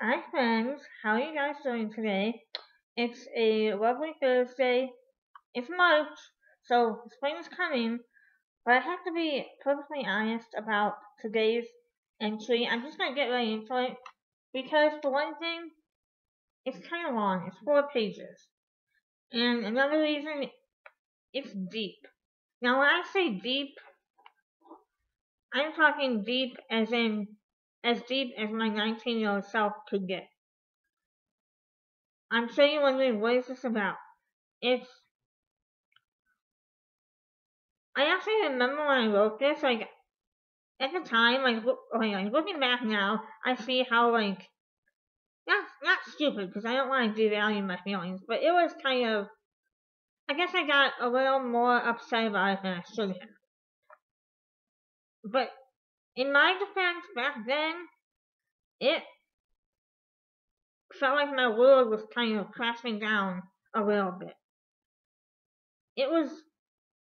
Hi friends, how are you guys doing today? It's a lovely Thursday. It's March, so spring is coming, but I have to be perfectly honest about today's entry. I'm just gonna get right into it because for one thing, it's kind of long. It's 4 pages, and another reason, it's deep. Now, when I say deep, I'm talking deep as in as deep as my 19-year-old self could get. I'm sure you're wondering what is this about. It's I actually remember when I wrote this, like at the time, looking back now, I see how not stupid because I don't want to devalue my feelings, but it was kind of I guess I got a little more upset about it than I should have. But in my defense, back then, it felt like my world was kind of crashing down a little bit. It was,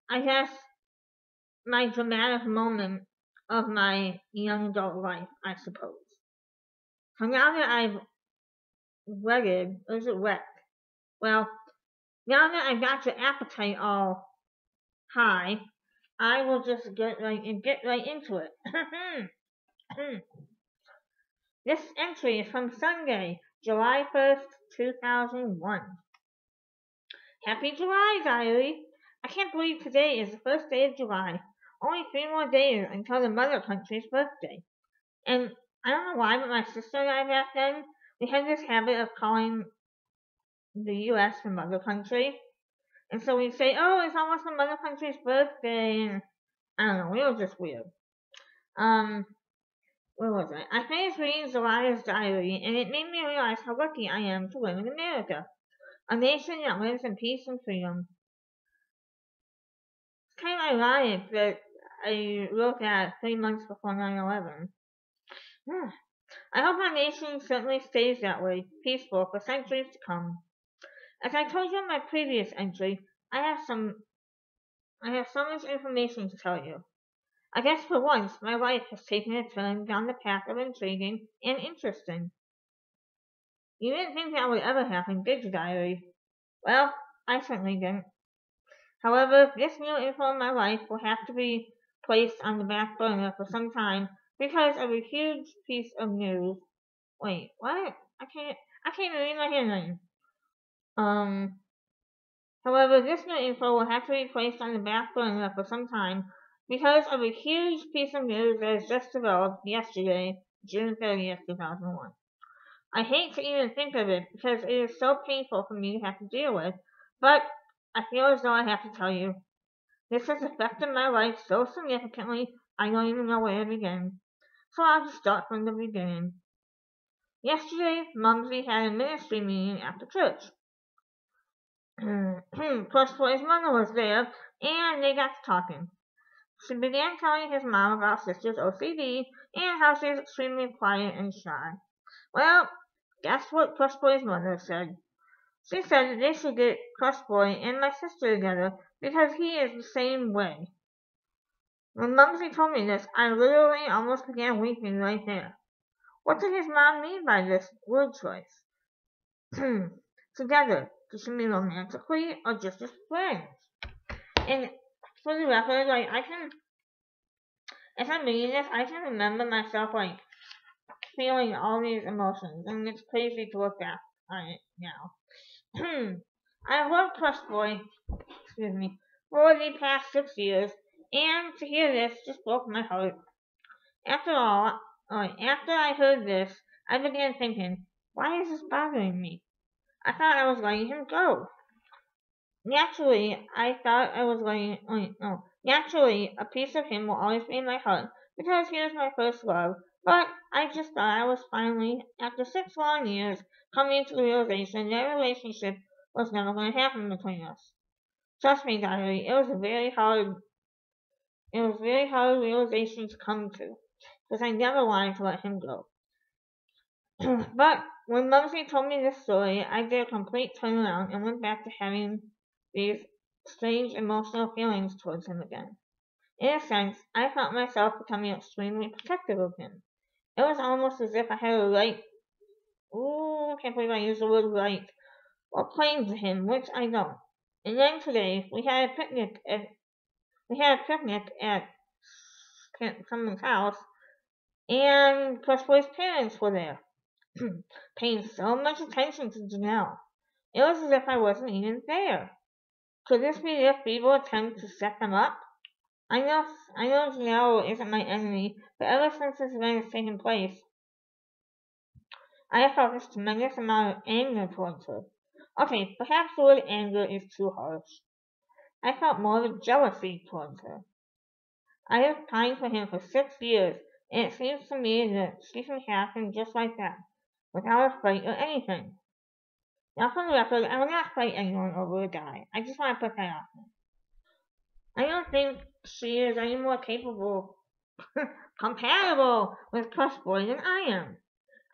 I guess, my dramatic moment of my young adult life, I suppose. So now that I've wedded, or is it wet? Well, now that I've got your appetite all high, I will just get right into it. This entry is from Sunday, July 1st, 2001. Happy July, diary! I can't believe today is the first day of July. Only 3 more days until the mother country's birthday. And I don't know why, but my sister and I back then, we had this habit of calling the U.S. the mother country. And so we'd say, oh, it's almost the mother country's birthday. And I don't know, it was just weird. Um, where was I? I finished reading Zelada's diary, and it made me realize how lucky I am to live in America, a nation that lives in peace and freedom. It's kind of ironic that I wrote that 3 months before 9/11. I hope our nation certainly stays that way, peaceful for centuries to come. As I told you in my previous entry, I have so much information to tell you. I guess for once my life has taken a turn down the path of intriguing and interesting. You didn't think that would ever happen, did you, diary? Well, I certainly didn't. However, this new info in my life will have to be placed on the back burner for some time because of a huge piece of news. Wait, what? I can't even read my handwriting. Um, However, this new info will have to be placed on the back burner for some time because of a huge piece of news that has just developed yesterday, June 30th, 2001. I hate to even think of it because it is so painful for me to have to deal with, but I feel as though I have to tell you. This has affected my life so significantly I don't even know where to begin. So I'll just start from the beginning. Yesterday, Mumsy had a ministry meeting after church. Crossboy's mother was there, and they got to talking. She began telling his mom about Sister's OCD and how she is extremely quiet and shy. Well, guess what Crossboy's mother said? She said that they should get Crossboy and my sister together because he is the same way. When Mumsy told me this, I literally almost began weeping right there. What did his mom mean by this word choice? Together. Does she mean romantically or just as friends? And for the record, as I'm reading this, I can remember myself, feeling all these emotions, and it's crazy to look back on it now. I love Crossboy, for the past 6 years, and to hear this just broke my heart. After all, after I heard this, I began thinking, why is this bothering me? I thought I was letting him go. Naturally, I thought I was letting. No. Naturally, a piece of him will always be in my heart because he was my first love. But I just thought I was finally, after 6 long years, coming to the realization that a relationship was never going to happen between us. Trust me, diary, it was a very hard realization to come to because I never wanted to let him go. But when Mumsy told me this story, I did a complete turnaround and went back to having these strange emotional feelings towards him again. In a sense, I felt myself becoming extremely protective of him. It was almost as if I had a right Ooh, I can't believe I used the word right. Or plain to him, which I don't. And then today we had a picnic at someone's house, and Crestboy's parents were there, paying so much attention to Janelle. It was as if I wasn't even there. Could this be their feeble attempt to set them up? I know Janelle isn't my enemy, but ever since this event has taken place, I have felt this tremendous amount of anger towards her. Okay, perhaps the word anger is too harsh. I felt more of a jealousy towards her. I have pined for him for 6 years, and it seems to me that she can have him just like that, without a fight or anything. Now, for the record, I will not fight anyone over a guy. I just want to put that out there. I don't think she is any more capable, compatible with Trustboy than I am.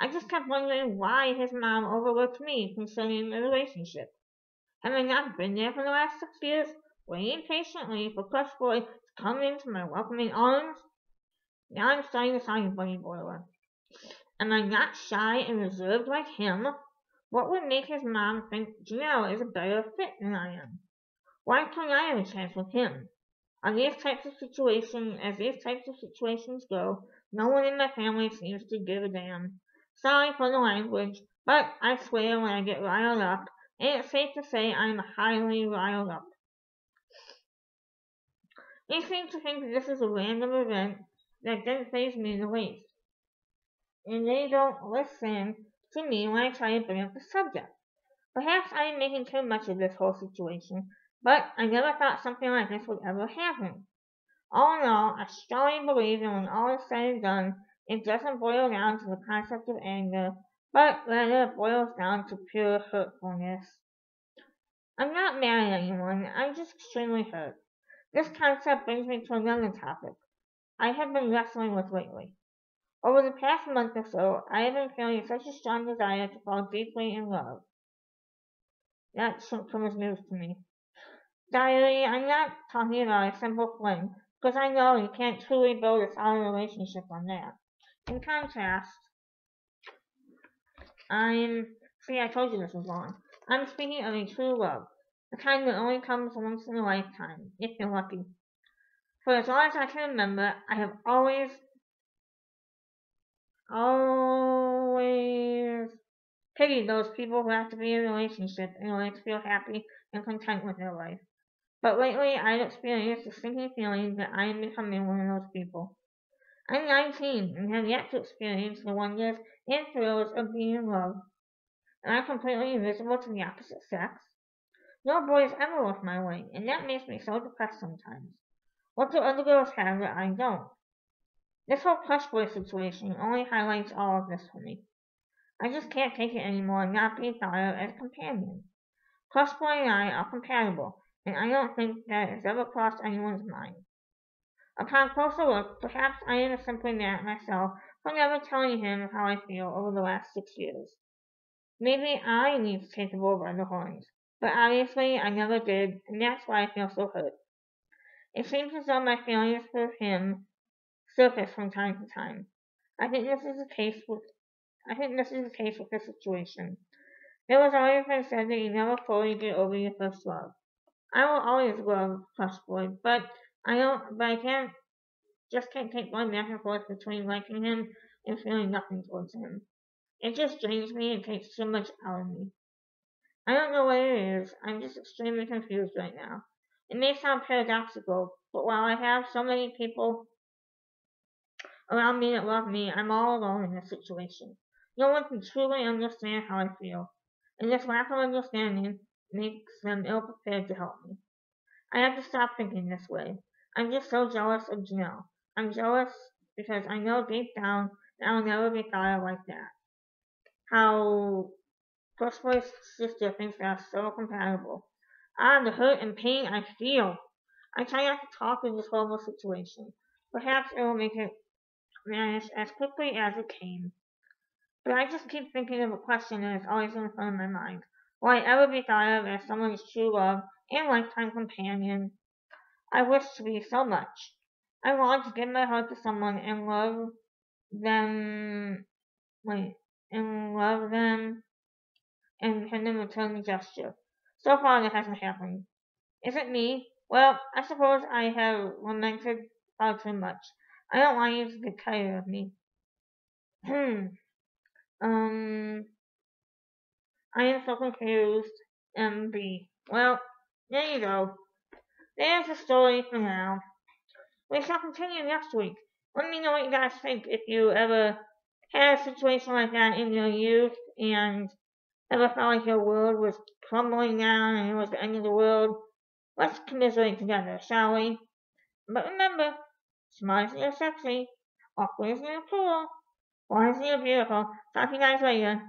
I just kept wondering why his mom overlooked me concerning the relationship. Have I not been there for the last 6 years, waiting patiently for Trustboy to come into my welcoming arms? Now I'm starting to sound like a bunny boiler. Am I not shy and reserved like him? What would make his mom think Janelle is a better fit than I am? Why can't I have a chance with him? As these types of situations go, no one in my family seems to give a damn. Sorry for the language, but I swear when I get riled up, and it's safe to say I'm highly riled up. They seem to think that this is a random event that doesn't faze me in the least, and they don't listen to me when I try to bring up the subject. Perhaps I am making too much of this whole situation, but I never thought something like this would ever happen. All in all, I strongly believe that when all is said and done, it doesn't boil down to the concept of anger, but rather it boils down to pure hurtfulness. I'm not mad at anyone, I'm just extremely hurt. This concept brings me to another topic I have been wrestling with lately. Over the past month or so, I have been feeling such a strong desire to fall deeply in love. That shouldn't come as news to me. Diary, I'm not talking about a simple fling, because I know you can't truly build a solid relationship on that. In contrast, I told you this was wrong. I'm speaking of a true love, the kind that only comes once in a lifetime, if you're lucky. For as long as I can remember, I have always pitied those people who have to be in a relationship in order to feel happy and content with their life. But lately, I've experienced a sinking feeling that I am becoming one of those people. I'm 19 and have yet to experience the wonders and thrills of being in love. Am I completely invisible to the opposite sex? No boys ever look my way, and that makes me so depressed sometimes. What do other girls have that I don't? This whole crush boy situation only highlights all of this for me. I just can't take it anymore not being thought of as a companion. Crush boy and I are compatible, and I don't think that has ever crossed anyone's mind. Upon closer look, perhaps I am simply mad at myself for never telling him how I feel over the last 6 years. Maybe I need to take the bull by the horns, but obviously I never did, and that's why I feel so hurt. It seems as though my feelings for him surface from time to time. I think this is the case with this situation. It was always been said that you never fully get over your first love. I will always love Crush Boy, but I can't take going back and forth between liking him and feeling nothing towards him. It just drains me and takes so much out of me. I don't know what it is. I'm just extremely confused right now. It may sound paradoxical, but while I have so many people around me that love me, I'm all alone in this situation. No one can truly understand how I feel, and this lack of understanding makes them ill prepared to help me. I have to stop thinking this way. I'm just so jealous of Janelle. I'm jealous because I know deep down that I'll never be thought of like that. How Crossboy's sister thinks they are so compatible. The hurt and pain I feel. I try not to talk in this horrible situation. Perhaps it will make it vanish as quickly as it came. But I just keep thinking of a question that is always in front of my mind. Will I ever be thought of as someone's true love and lifetime companion? I wish to be so much. I want to give my heart to someone and love them. Wait, and love them and send them a return gesture. So far, that hasn't happened. Is it me? Well, I suppose I have lamented far too much. I don't want you to get tired of me. um, I am so confused. MB. Well, there you go. There's the story for now. We shall continue next week. Let me know what you guys think if you ever had a situation like that in your youth and ever felt like your world was crumbling down and it was the end of the world. Let's commiserate together, shall we? But remember, smart is you're sexy, awkward is you're cool, wise is you're beautiful. Talk to you guys later.